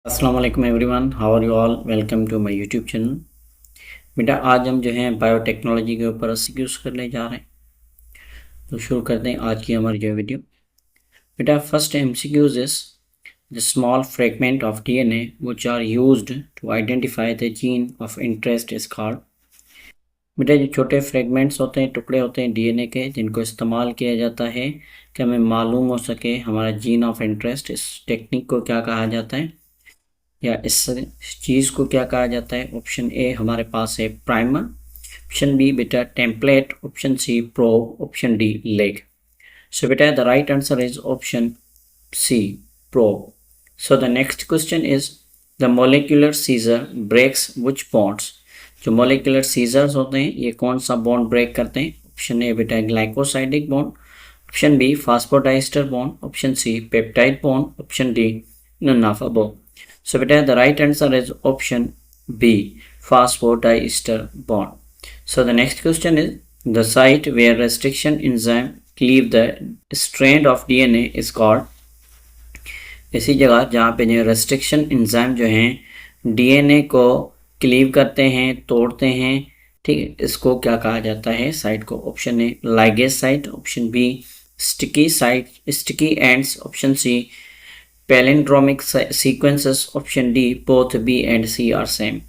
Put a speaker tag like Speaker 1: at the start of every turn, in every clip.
Speaker 1: अस्सलाम वालेकुम everyone, how are you all. Welcome to my YouTube channel. बेटा आज हम जो है बायोटेक्नोलॉजी के ऊपर MCQs करने जा रहे हैं, तो शुरू करते हैं आज की हमारी जो वीडियो। बेटा first MCQs is the small fragment of DNA which are used to identify the gene of interest is called. बेटा जो छोटे फ्रेगमेंट्स होते हैं, टुकड़े होते हैं DNA के, जिनको इस्तेमाल किया जाता है कि हमें मालूम हो सके हमारा जीन ऑफ इंटरेस्ट, इस टेक्निक को क्या कहा जाता है या इस चीज़ को क्या कहा जाता है। ऑप्शन ए हमारे पास है प्राइमर, ऑप्शन बी बेटा template, option C probe, option D leg. So बेटा the right answer is option C probe. So the next question is the molecular scissor breaks which bonds. जो मोलिकुलर सीजर्स होते हैं ये कौन सा bond break करते हैं। ऑप्शन ए बेटा glycosidic bond, option B phosphodiester bond, option C peptide bond, option D none of above. So beta the right answer is option B, phosphodiester bond. So the next question is the site where restriction enzyme cleave the strand of DNA is called। इसी जगह जहाँ पे जो restriction enzyme जो हैं DNA को cleave करते हैं, तोड़ते हैं, ठीक है, इसको क्या कहा जाता है साइट को। Option A ligase site, option B sticky site, sticky ends, option C palindromic sequences, option D both B and C are same.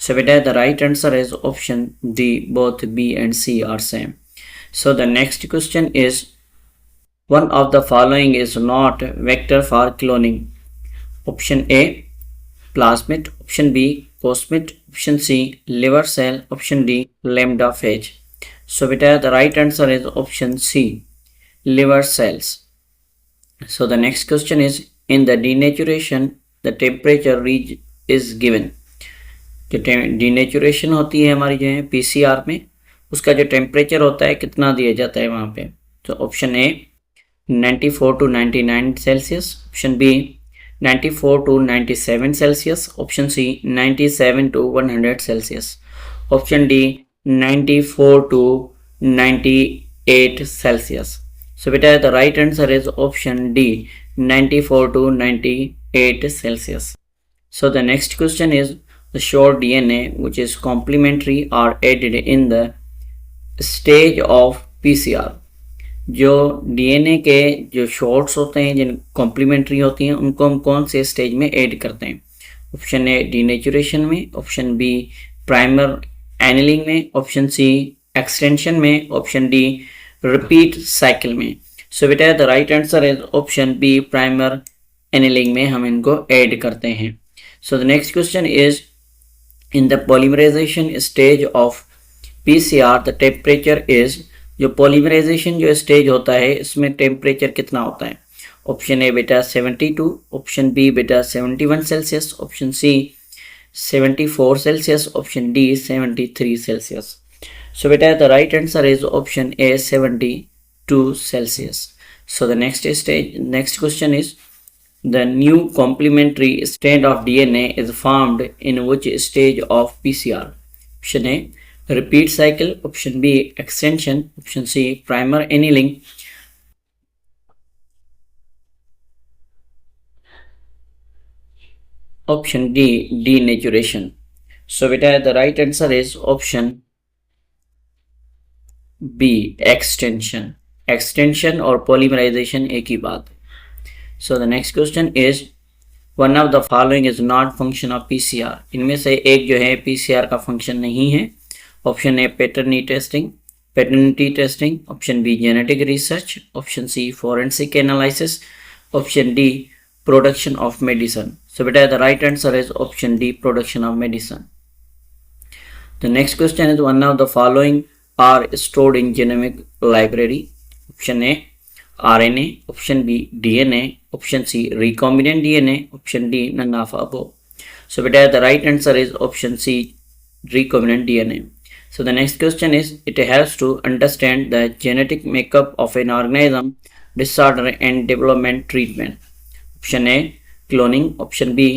Speaker 1: So beta the right answer is option D, both B and C are same. So the next question is one of the following is not vector for cloning. Option A plasmid, option B cosmid, option C liver cell, option D lambda phage. So beta the right answer is option C, liver cells. So the next question is in the denaturation the temperature range is given। जो denaturation होती है हमारी जो है PCR में, उसका जो temperature होता है कितना दिया जाता है वहाँ पे। तो option A 94 to 99 Celsius, option B 94 to 97 Celsius, option C 97 to 100 Celsius, option D 94 to 98 Celsius. So beta the right answer is option D, 94 to 98 Celsius. So the next question is the short DNA which is complementary are added in the stage of PCR। जो DNA के जो shorts होते हैं, जिन complementary होती हैं, उनको हम कौन से स्टेज में ऐड करते हैं। ऑप्शन ए डीनेचुरेशन में, ऑप्शन बी प्राइमर एनिलिंग में, ऑप्शन सी एक्सटेंशन में, ऑप्शन डी रिपीट साइकिल में। सो बेटा the right answer is option B primer annealing में हम इनको ऐड करते हैं। So the next question is in the polymerization stage of PCR the temperature is. जो polymerization जो स्टेज होता है इसमें टेम्परेचर कितना होता है। ऑप्शन ए बेटा 72, ऑप्शन बी बेटा 71 Celsius, option C 74 Celsius, option D 73 Celsius. So beta the right answer is option A, 72 Celsius. So the next question is the new complementary strand of DNA is formed in which stage of PCR? Option A repeat cycle, option B extension, option C primer annealing, option D denaturation. So beta the right answer is option B extension. Extension और polymerization एक ही बात है। So the next question is one of the following is not function of PCR। इनमें से एक जो है PCR का फंक्शन नहीं है। Option A paternity testing, option B genetic research, option C forensic analysis, option D production of medicine. So बेटा the right answer is option D production of medicine. The next question is one of the following are stored in genomic library। option A RNA, option B DNA, option C recombinant DNA, option D none of above। so beta the right answer is option C recombinant DNA। so the next question is it helps to understand the genetic makeup of an organism, disorder and development treatment। option A cloning, option B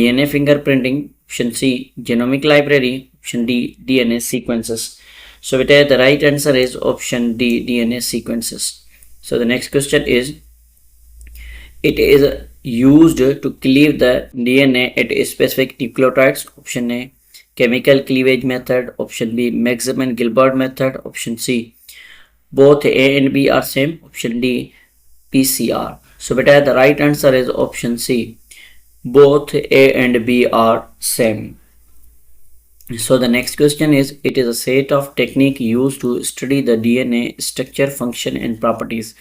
Speaker 1: DNA fingerprinting, option C genomic library, option D DNA sequences। So beta the right answer is option D DNA sequences। So the next question is it is used to cleave the DNA at specific nucleotides? Option A, chemical cleavage method. Option B, Maxim and Gilbert method. Option C, both A and B are same. Option D, PCR. So beta the right answer is option C, both A and B are same. So the next question is, it is a set of technique used to study the DNA structure, function and properties.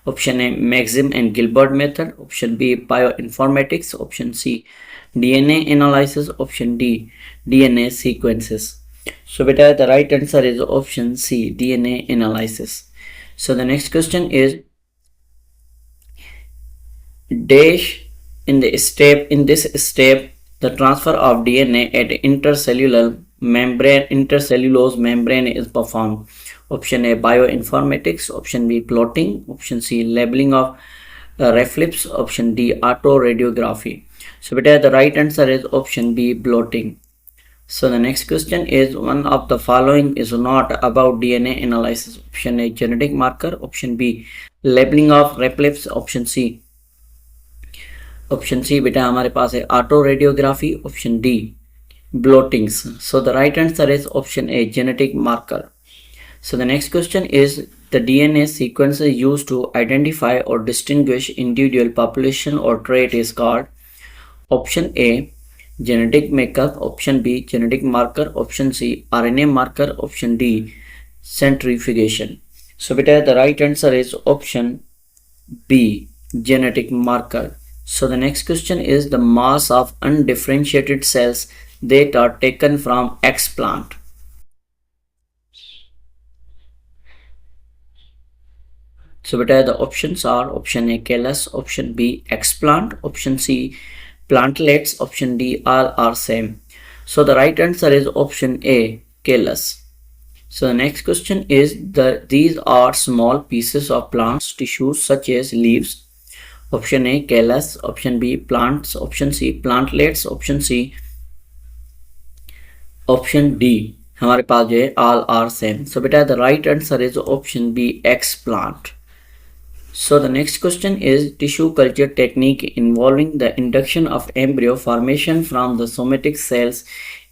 Speaker 1: Option A, Maxim and Gilbert method. Option B, bioinformatics. Option C, DNA analysis. Option D, DNA sequences. So beta the right answer is option C, DNA analysis. So the next question is, dash in this step the transfer of DNA at intercellulose membrane is performed. Option A, bioinformatics. Option B, plotting. Option C, labeling of reflex. Option D, autoradiography. So beta the right answer is option B, blotting. So the next question is, one of the following is not about DNA analysis. Option A, genetic marker. Option B, labeling of reflex. Option C बेटा हमारे पास है autoradiography. Option D, blottings. So the right answer is option A, genetic marker. So the next question is, the DNA sequence used to identify or distinguish individual population or trait is called. Option A, genetic makeup. Option B, genetic marker. Option C, RNA marker. Option D, centrifugation. So beta the right answer is option B, genetic marker. So the next question is, the mass of undifferentiated cells that are taken from explant. So beta the options are option A, callus. Option B, explant. Option C, plantlets. Option D, all are same. So the right answer is option A, callus. So the next question is, these are small pieces of plants tissues such as leaves. Option A, callus. Option B, plants. Option C, plantlets. Option C, option D हमारे पास जो है all are same. So बेटा the right answer is option B, explant. So the next question is, tissue culture technique involving the induction of embryo formation from the somatic cells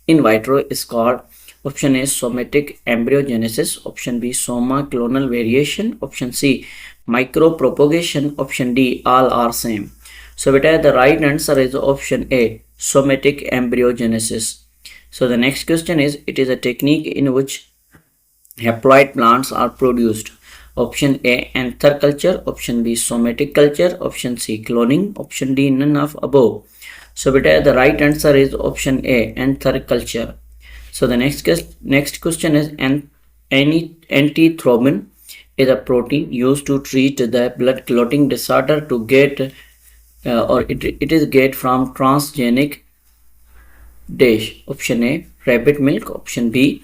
Speaker 1: in vitro is called. Option A, somatic embryogenesis. Option B, soma clonal variation. Option C, micropropagation. Option D, all are same. So beta the right answer is option A, somatic embryogenesis. So the next question is, it is a technique in which haploid plants are produced. Option A, anther culture. Option B, somatic culture. Option C, cloning. Option D, none of above. So beta the right answer is option A, anther culture. So the next question is, antithrombin is a protein used to treat the blood clotting disorder to get it is get from transgenic dash. Option A, rabbit milk. Option B,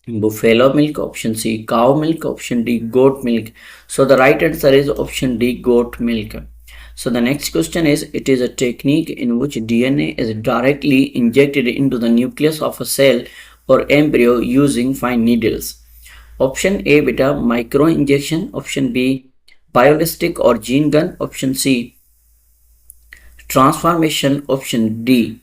Speaker 1: buffalo milk. Option C, cow milk. Option D, goat milk. So the right answer is option D, goat milk. So the next question is, it is a technique in which DNA is directly injected into the nucleus of a cell or embryo using fine needles. Option A beta, micro injection. Option B, biolistic or gene gun. Option C, transformation. Option D,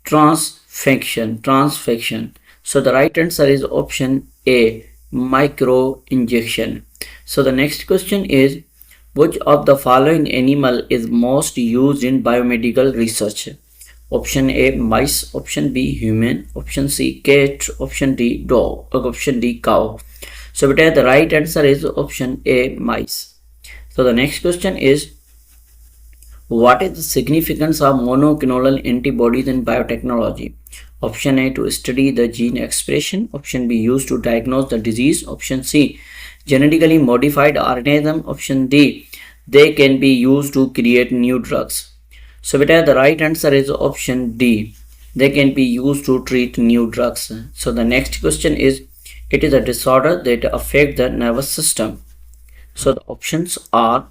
Speaker 1: transfection. So the right answer is option A, micro injection. So the next question is, which of the following animal is most used in biomedical research? Option A, mice. Option B, human. Option C, cat. Option D, dog. Option D, cow. So beta the right answer is option A, mice. So the next question is, what is the significance of monoclonal antibodies in biotechnology? Option A, to study the gene expression. Option B, used to diagnose the disease. Option C, genetically modified organism. Option D, they can be used to create new drugs. So beta the right answer is option D, they can be used to treat new drugs. So the next question is, it is a disorder that affect the nervous system. So the options are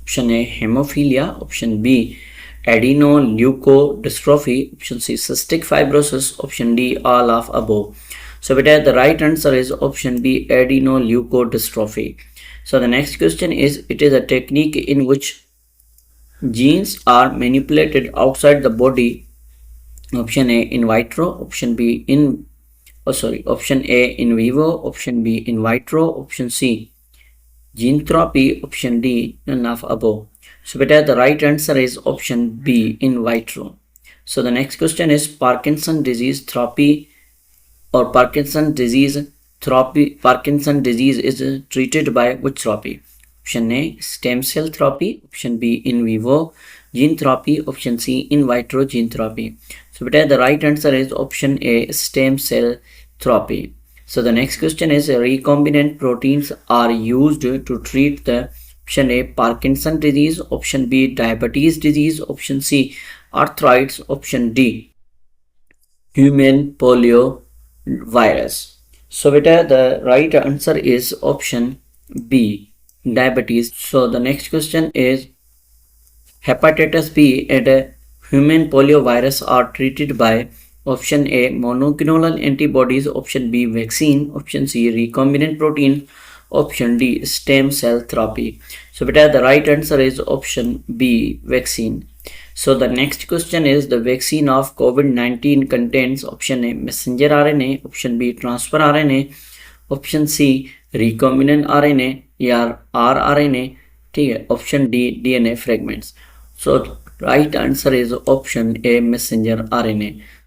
Speaker 1: option A, hemophilia. Option B, adenoleukodystrophy. Option C, cystic fibrosis. Option D, all of above. So beta the right answer is option B, adenoleukodystrophy. So the next question is, it is a technique in which genes are manipulated outside the body. Option A, in vitro. Option B, option A, in vivo. Option B, in vitro. Option C, gene therapy. Option D, none of above. So beta, the right answer is option B, in vitro. So the next question is, Parkinson disease therapy or Parkinson disease is treated by which therapy? Option A, stem cell therapy. Option B, in vivo gene therapy. Option C, in vitro gene therapy. So beta, the right answer is option A, stem cell therapy. So the next question is, recombinant proteins are used to treat the option A, Parkinson disease. Option B, diabetes disease. Option C, arthritis. Option D, human polio virus. So beta, the right answer is option B, diabetes. So the next question is, hepatitis B and human polio virus are treated by option A, monoclonal antibodies. Option B, vaccine. Option C, recombinant protein. Option D, stem cell therapy. So beta, the right answer is option B, vaccine. So the next question is, the vaccine of COVID-19 contains option A, messenger RNA. Option B, transfer RNA. Option C, recombinant RNA या rRNA. ठीक है, option D, DNA fragments. So right answer is option A, messenger RNA.